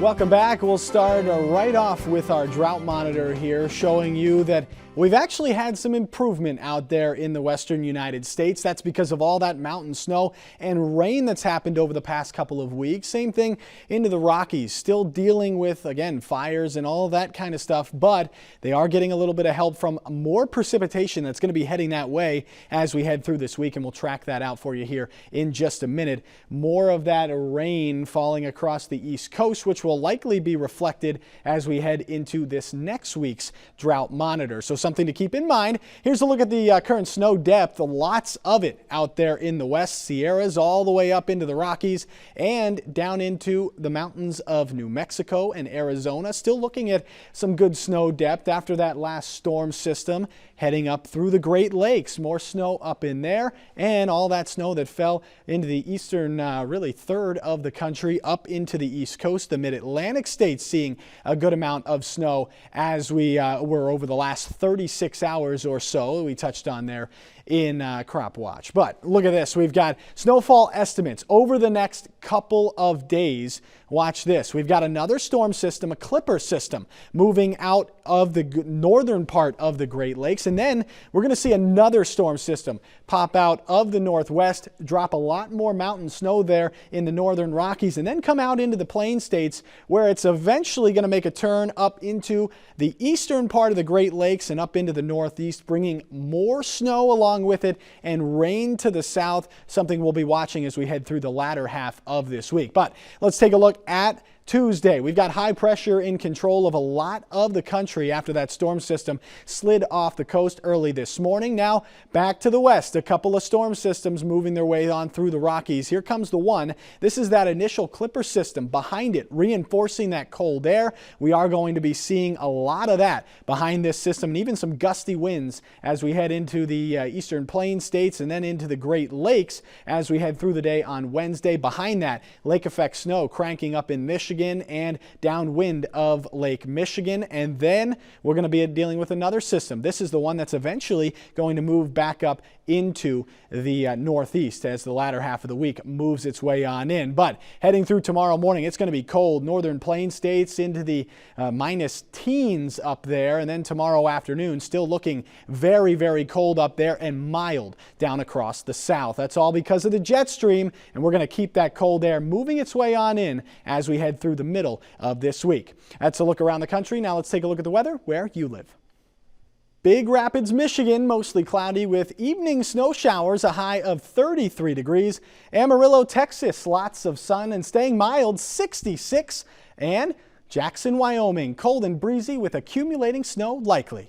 Welcome back. We'll start right off with our drought monitor here, showing you that we've actually had some improvement out there in the western United States. That's because of all that mountain snow and rain that's happened over the past couple of weeks. Same thing into the Rockies, still dealing with, again, fires and all that kind of stuff, but they are getting a little bit of help from more precipitation that's going to be heading that way as we head through this week, and we'll track that out for you here in just a minute. More of that rain falling across the East Coast, which will likely be reflected as we head into this next week's drought monitor. So something to keep in mind. Here's a look at the current snow depth. Lots of it out there in the west, Sierras all the way up into the Rockies and down into the mountains of New Mexico and Arizona. Still looking at some good snow depth after that last storm system heading up through the Great Lakes. More snow up in there, and all that snow that fell into the eastern really third of the country up into the East Coast. The Mid-Atlantic states seeing a good amount of snow as we were over the last 36 hours or so. We touched on there in Crop Watch. But look at this. We've got snowfall estimates over the next couple of days. Watch this. We've got another storm system, a clipper system, moving out of the northern part of the Great Lakes. And then we're going to see another storm system pop out of the northwest, drop a lot more mountain snow there in the northern Rockies, and then come out into the plain states where it's eventually going to make a turn up into the eastern part of the Great Lakes and up into the northeast, bringing more snow along with it and rain to the south, something we'll be watching as we head through the latter half of this week. But let's take a look at Tuesday. We've got high pressure in control of a lot of the country after that storm system slid off the coast early this morning. Now back to the west, a couple of storm systems moving their way on through the Rockies. Here comes the one. This is that initial clipper system behind it, reinforcing that cold air. We are going to be seeing a lot of that behind this system, and even some gusty winds as we head into the eastern plain states and then into the Great Lakes as we head through the day on Wednesday. Behind that, lake effect snow cranking up in Michigan and downwind of Lake Michigan. And then we're going to be dealing with another system. This is the one that's eventually going to move back up into the northeast as the latter half of the week moves its way on in. But heading through tomorrow morning, it's going to be cold. Northern plain states into the minus teens up there. And then tomorrow afternoon, still looking very, very cold up there and mild down across the south. That's all because of the jet stream. And we're going to keep that cold air moving its way on in as we head through the middle of this week. That's a look around the country. Now let's take a look at the weather where you live. Big Rapids, Michigan, mostly cloudy with evening snow showers, a high of 33 degrees. Amarillo, Texas, lots of sun and staying mild, 66. And Jackson, Wyoming, cold and breezy with accumulating snow likely.